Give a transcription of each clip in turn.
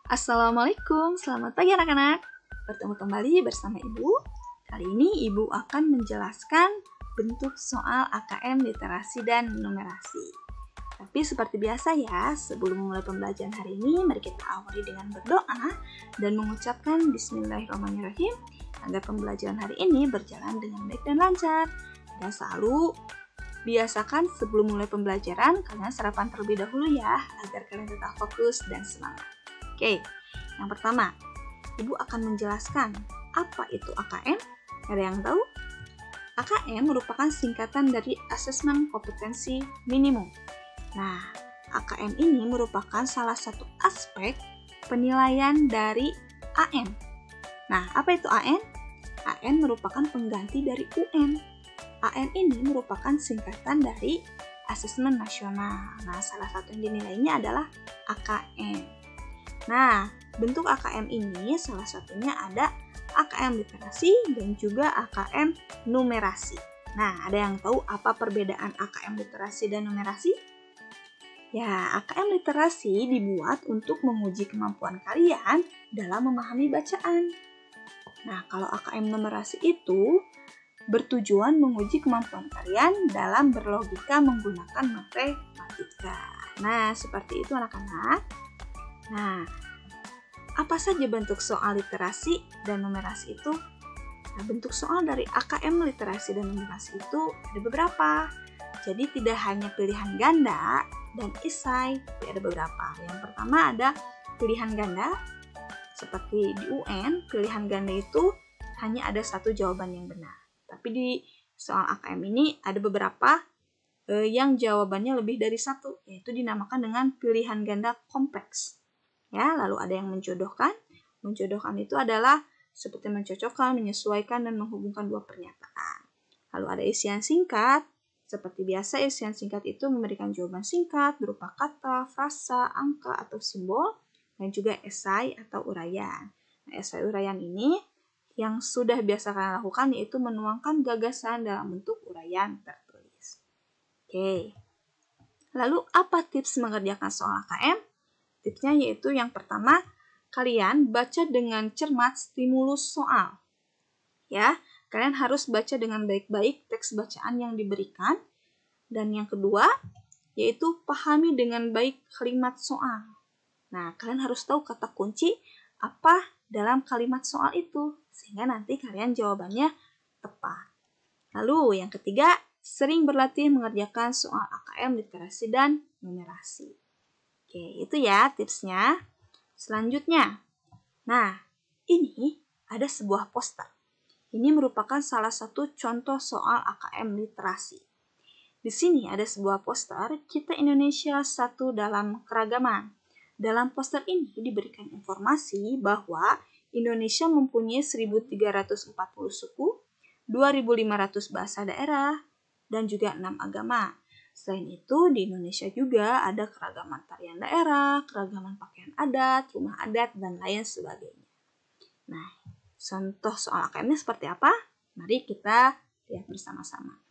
Assalamualaikum, selamat pagi anak-anak. Bertemu kembali bersama Ibu. Kali ini Ibu akan menjelaskan bentuk soal AKM literasi dan numerasi. Tapi seperti biasa ya, sebelum memulai pembelajaran hari ini, mari kita awali dengan berdoa dan mengucapkan Bismillahirrahmanirrahim agar pembelajaran hari ini berjalan dengan baik dan lancar. Dan selalu biasakan sebelum mulai pembelajaran, kalian sarapan terlebih dahulu ya, agar kalian tetap fokus dan semangat. Oke, yang pertama, Ibu akan menjelaskan apa itu AKM. Ada yang tahu? AKM merupakan singkatan dari Asesmen Kompetensi Minimum. Nah, AKM ini merupakan salah satu aspek penilaian dari AN. Nah, apa itu AN? AN merupakan pengganti dari UN. AN ini merupakan singkatan dari Asesmen Nasional. Nah, salah satu yang dinilainya adalah AKM. Nah, bentuk AKM ini salah satunya ada AKM literasi dan juga AKM numerasi. Nah, ada yang tahu apa perbedaan AKM literasi dan numerasi? Ya, AKM literasi dibuat untuk menguji kemampuan kalian dalam memahami bacaan. Nah, kalau AKM numerasi itu bertujuan menguji kemampuan kalian dalam berlogika menggunakan matematika. Nah, seperti itu anak-anak. Nah, apa saja bentuk soal literasi dan numerasi itu? Nah, bentuk soal dari AKM literasi dan numerasi itu ada beberapa. Jadi tidak hanya pilihan ganda dan esai, tapi ada beberapa. Yang pertama ada pilihan ganda. Seperti di UN, pilihan ganda itu hanya ada satu jawaban yang benar. Tapi di soal AKM ini ada beberapa yang jawabannya lebih dari satu, yaitu dinamakan dengan pilihan ganda kompleks. Ya, lalu ada yang menjodohkan. Menjodohkan itu adalah seperti mencocokkan, menyesuaikan, dan menghubungkan dua pernyataan. Lalu ada isian singkat. Seperti biasa, isian singkat itu memberikan jawaban singkat berupa kata, frasa, angka, atau simbol, dan juga esai atau uraian. Nah, esai uraian ini yang sudah biasa kalian lakukan yaitu menuangkan gagasan dalam bentuk uraian tertulis. Oke. Lalu apa tips mengerjakan soal AKM? Tipsnya yaitu yang pertama, kalian baca dengan cermat stimulus soal. Ya, kalian harus baca dengan baik-baik teks bacaan yang diberikan. Dan yang kedua, yaitu pahami dengan baik kalimat soal. Nah, kalian harus tahu kata kunci apa dalam kalimat soal itu, sehingga nanti kalian jawabannya tepat. Lalu yang ketiga, sering berlatih mengerjakan soal AKM literasi dan numerasi. Oke, itu ya tipsnya. Selanjutnya, nah ini ada sebuah poster. Ini merupakan salah satu contoh soal AKM literasi. Di sini ada sebuah poster, Kita Indonesia Satu Dalam Keragaman. Dalam poster ini diberikan informasi bahwa Indonesia mempunyai 1.340 suku, 2.500 bahasa daerah, dan juga 6 agama. Selain itu, di Indonesia juga ada keragaman tarian daerah, keragaman pakaian adat, rumah adat, dan lain sebagainya. Nah, contoh soal AKM-nya seperti apa? Mari kita lihat bersama-sama.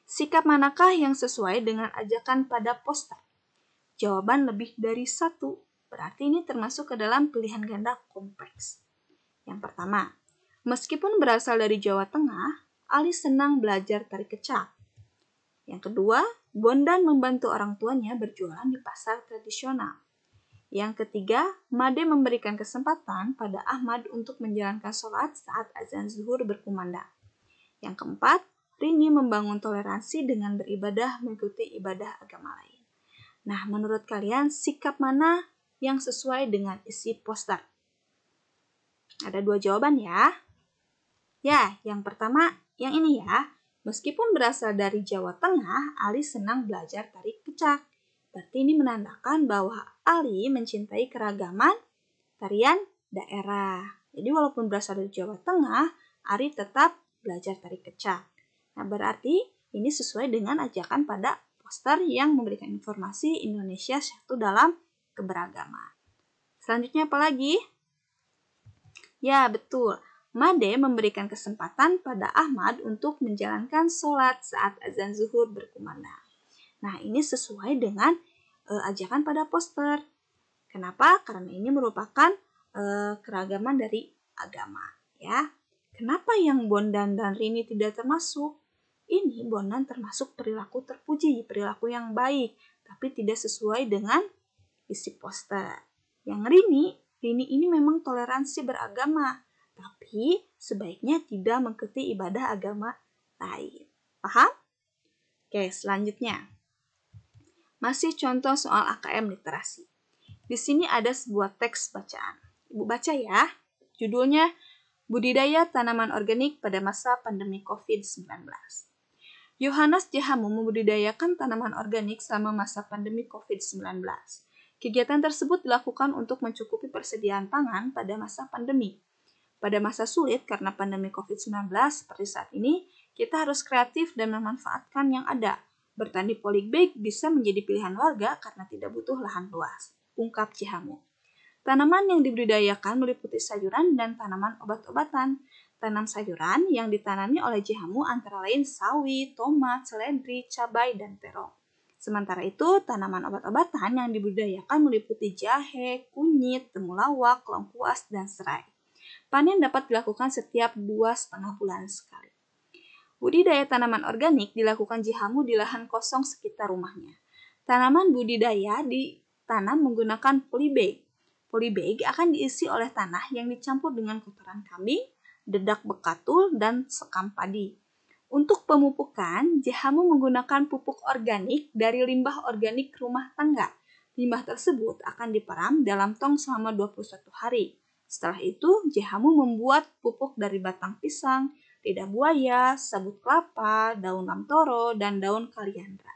Sikap manakah yang sesuai dengan ajakan pada poster? Jawaban lebih dari satu, berarti ini termasuk ke dalam pilihan ganda kompleks. Yang pertama, meskipun berasal dari Jawa Tengah, Ali senang belajar tari kecak. Yang kedua, Bondan membantu orang tuanya berjualan di pasar tradisional. Yang ketiga, Made memberikan kesempatan pada Ahmad untuk menjalankan sholat saat azan zuhur berkumandang. Yang keempat, Rini membangun toleransi dengan beribadah mengikuti ibadah agama lain. Nah, menurut kalian sikap mana yang sesuai dengan isi poster? Ada dua jawaban ya. Ya, yang pertama yang ini ya. Meskipun berasal dari Jawa Tengah, Ali senang belajar tari kecak. Berarti ini menandakan bahwa Ali mencintai keragaman tarian daerah. Jadi walaupun berasal dari Jawa Tengah, Ali tetap belajar tari kecak. Nah, berarti ini sesuai dengan ajakan pada poster yang memberikan informasi Indonesia satu dalam keberagaman. Selanjutnya apa lagi? Ya, betul. Made memberikan kesempatan pada Ahmad untuk menjalankan sholat saat azan zuhur berkumandang. Nah, ini sesuai dengan ajakan pada poster. Kenapa? Karena ini merupakan keragaman dari agama, ya. Kenapa yang Bondan dan Rini tidak termasuk? Ini Bondan termasuk perilaku terpuji, perilaku yang baik, tapi tidak sesuai dengan isi poster. Yang Rini ini memang toleransi beragama, tapi sebaiknya tidak mengikuti ibadah agama lain. Paham? Oke, selanjutnya. Masih contoh soal AKM literasi. Di sini ada sebuah teks bacaan. Ibu baca ya. Judulnya Budidaya Tanaman Organik pada Masa Pandemi COVID-19. Yohanes Jehamu membudidayakan tanaman organik selama masa pandemi COVID-19. Kegiatan tersebut dilakukan untuk mencukupi persediaan pangan pada masa pandemi. Pada masa sulit karena pandemi COVID-19 seperti saat ini, kita harus kreatif dan memanfaatkan yang ada. Bertani polybag bisa menjadi pilihan warga karena tidak butuh lahan luas, ungkap Jehamu. Tanaman yang dibudidayakan meliputi sayuran dan tanaman obat-obatan. Tanam sayuran yang ditanami oleh Jehamu antara lain sawi, tomat, seledri, cabai, dan terong. Sementara itu, tanaman obat-obatan yang dibudidayakan meliputi jahe, kunyit, temulawak, lengkuas, dan serai. Panen dapat dilakukan setiap 2,5 bulan sekali. Budidaya tanaman organik dilakukan Jehamu di lahan kosong sekitar rumahnya. Tanaman budidaya ditanam menggunakan polybag. Polybag akan diisi oleh tanah yang dicampur dengan kotoran kambing, dedak bekatul, dan sekam padi. Untuk pemupukan, Jehamu menggunakan pupuk organik dari limbah organik rumah tangga. Limbah tersebut akan diperam dalam tong selama 21 hari. Setelah itu, Jehamu membuat pupuk dari batang pisang, lidah buaya, sabut kelapa, daun lamtoro, dan daun kaliandra.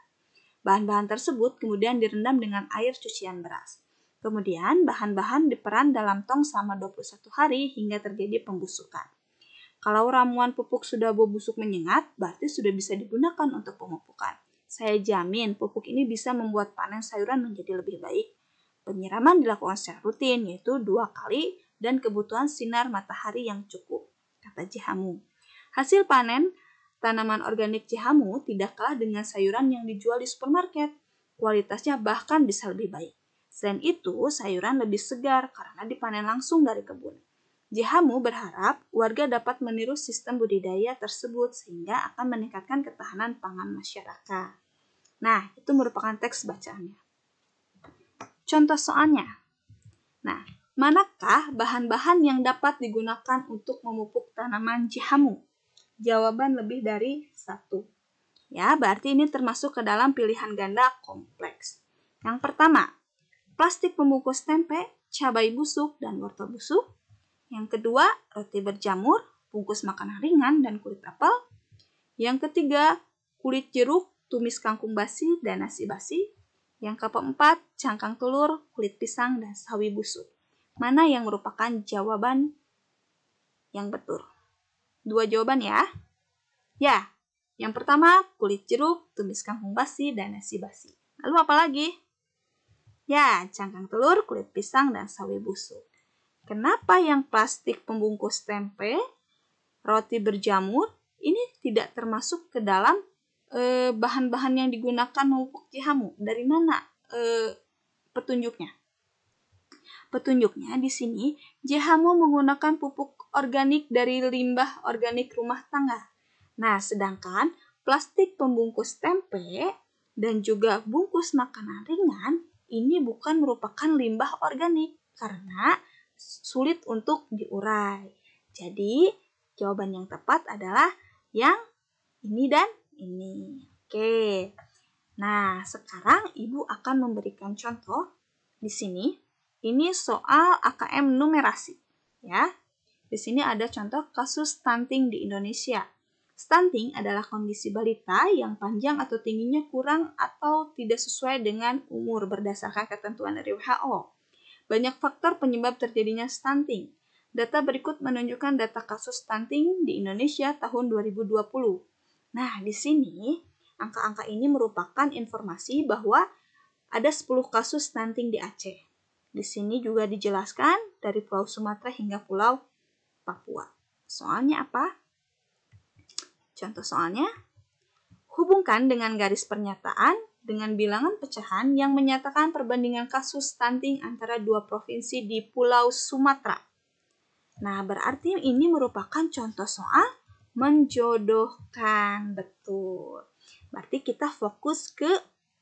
Bahan-bahan tersebut kemudian direndam dengan air cucian beras. Kemudian, bahan-bahan diperan dalam tong selama 21 hari hingga terjadi pembusukan. Kalau ramuan pupuk sudah bau busuk menyengat, berarti sudah bisa digunakan untuk pemupukan. Saya jamin pupuk ini bisa membuat panen sayuran menjadi lebih baik. Penyiraman dilakukan secara rutin, yaitu 2 kali, dan kebutuhan sinar matahari yang cukup, kata Jehamu. Hasil panen tanaman organik Jehamu tidak kalah dengan sayuran yang dijual di supermarket. Kualitasnya bahkan bisa lebih baik. Selain itu, sayuran lebih segar karena dipanen langsung dari kebun. Jehamu berharap warga dapat meniru sistem budidaya tersebut sehingga akan meningkatkan ketahanan pangan masyarakat. Nah, itu merupakan teks bacaannya. Contoh soalnya. Nah, manakah bahan-bahan yang dapat digunakan untuk memupuk tanaman Jehamu? Jawaban lebih dari 1. Ya, berarti ini termasuk ke dalam pilihan ganda kompleks. Yang pertama, plastik pembungkus tempe, cabai busuk, dan wortel busuk. Yang kedua, roti berjamur, bungkus makanan ringan, dan kulit apel. Yang ketiga, kulit jeruk, tumis kangkung basi, dan nasi basi. Yang keempat, cangkang telur, kulit pisang, dan sawi busuk. Mana yang merupakan jawaban yang betul? 2 jawaban ya. Ya, yang pertama, kulit jeruk, tumis kangkung basi, dan nasi basi. Lalu apa lagi? Ya, cangkang telur, kulit pisang, dan sawi busuk. Kenapa yang plastik pembungkus tempe, roti berjamur, ini tidak termasuk ke dalam bahan-bahan yang digunakan memupuk Jehamu? Dari mana petunjuknya? Petunjuknya di sini, Jehamu menggunakan pupuk organik dari limbah organik rumah tangga. Nah, sedangkan plastik pembungkus tempe dan juga bungkus makanan ringan, ini bukan merupakan limbah organik karena sulit untuk diurai. Jadi, jawaban yang tepat adalah yang ini dan ini. Oke. Nah, sekarang Ibu akan memberikan contoh di sini. Ini soal AKM numerasi, ya. Di sini ada contoh kasus stunting di Indonesia. Stunting adalah kondisi balita yang panjang atau tingginya kurang atau tidak sesuai dengan umur berdasarkan ketentuan dari WHO. Banyak faktor penyebab terjadinya stunting. Data berikut menunjukkan data kasus stunting di Indonesia tahun 2020. Nah, di sini angka-angka ini merupakan informasi bahwa ada 10 kasus stunting di Aceh. Di sini juga dijelaskan dari Pulau Sumatera hingga Pulau Papua. Soalnya apa? Contoh soalnya, hubungkan dengan garis pernyataan dengan bilangan pecahan yang menyatakan perbandingan kasus stunting antara dua provinsi di Pulau Sumatera. Nah, berarti ini merupakan contoh soal menjodohkan. Betul. Berarti kita fokus ke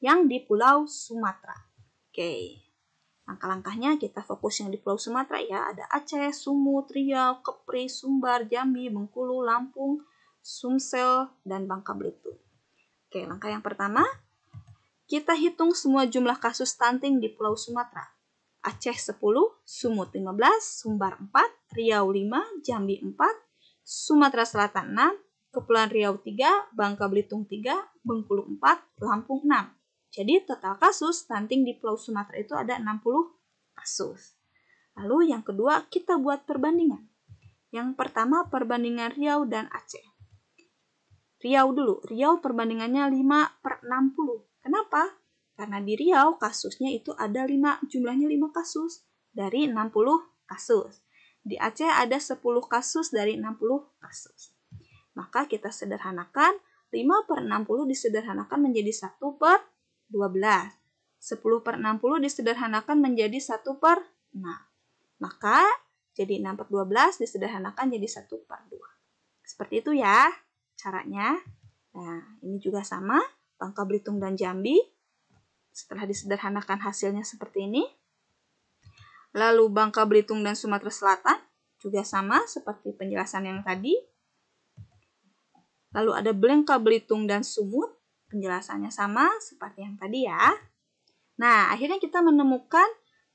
yang di Pulau Sumatera. Oke. Langkah-langkahnya kita fokus yang di Pulau Sumatera ya. Ada Aceh, Sumut, Riau, Kepri, Sumbar, Jambi, Bengkulu, Lampung, Sumsel, dan Bangka Belitung. Oke, langkah yang pertama, kita hitung semua jumlah kasus stunting di Pulau Sumatera. Aceh 10, Sumut 15, Sumbar 4, Riau 5, Jambi 4, Sumatera Selatan 6, Kepulauan Riau 3, Bangka Belitung 3, Bengkulu 4, Lampung 6. Jadi total kasus stunting di Pulau Sumatera itu ada 60 kasus. Lalu yang kedua, kita buat perbandingan. Yang pertama perbandingan Riau dan Aceh. Riau dulu, Riau perbandingannya 5/60. Kenapa? Karena di Riau kasusnya itu ada jumlahnya 5 kasus dari 60 kasus. Di Aceh ada 10 kasus dari 60 kasus. Maka kita sederhanakan, 5/60 disederhanakan menjadi 1/12. 10/60 disederhanakan menjadi 1/6. Maka jadi 6/12 disederhanakan jadi 1/2. Seperti itu ya caranya. Nah, ini juga sama, Bangka Belitung dan Jambi. Setelah disederhanakan hasilnya seperti ini. Lalu Bangka Belitung dan Sumatera Selatan juga sama seperti penjelasan yang tadi. Lalu ada Bangka Belitung dan Sumut. Penjelasannya sama seperti yang tadi ya. Nah, akhirnya kita menemukan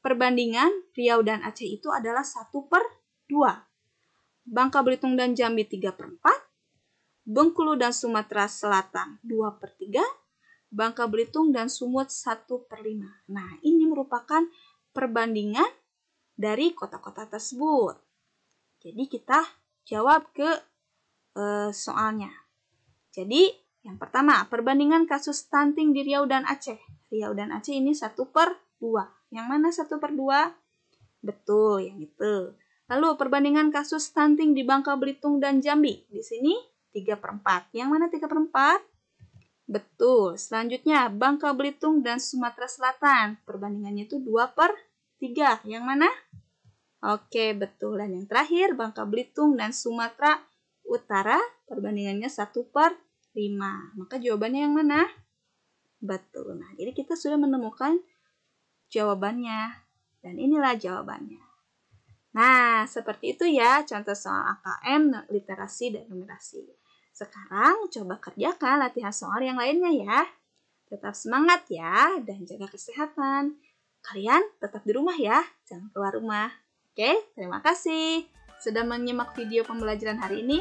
perbandingan Riau dan Aceh itu adalah 1/2. Bangka Belitung dan Jambi 3/4. Bengkulu dan Sumatera Selatan 2/3. Bangka Belitung dan Sumut 1/5. Nah, ini merupakan perbandingan dari kota-kota tersebut. Jadi kita jawab ke soalnya. Jadi yang pertama, perbandingan kasus stunting di Riau dan Aceh. Riau dan Aceh ini 1/2. Yang mana 1/2? Betul, yang itu. Lalu perbandingan kasus stunting di Bangka Belitung dan Jambi. Di sini 3/4. Yang mana 3/4? Betul. Selanjutnya, Bangka Belitung dan Sumatera Selatan. Perbandingannya itu 2/3. Yang mana? Oke, betul. Dan yang terakhir, Bangka Belitung dan Sumatera Utara. Perbandingannya 1/5. Maka jawabannya yang mana? Betul. Nah, jadi kita sudah menemukan jawabannya. Dan inilah jawabannya. Nah, seperti itu ya contoh soal AKM, literasi, dan numerasi. Sekarang coba kerjakan latihan soal yang lainnya ya. Tetap semangat ya, dan jaga kesehatan. Kalian tetap di rumah ya, jangan keluar rumah. Oke, terima kasih sudah menyimak video pembelajaran hari ini.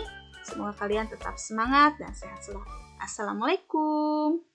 Semoga kalian tetap semangat dan sehat selalu. Assalamualaikum.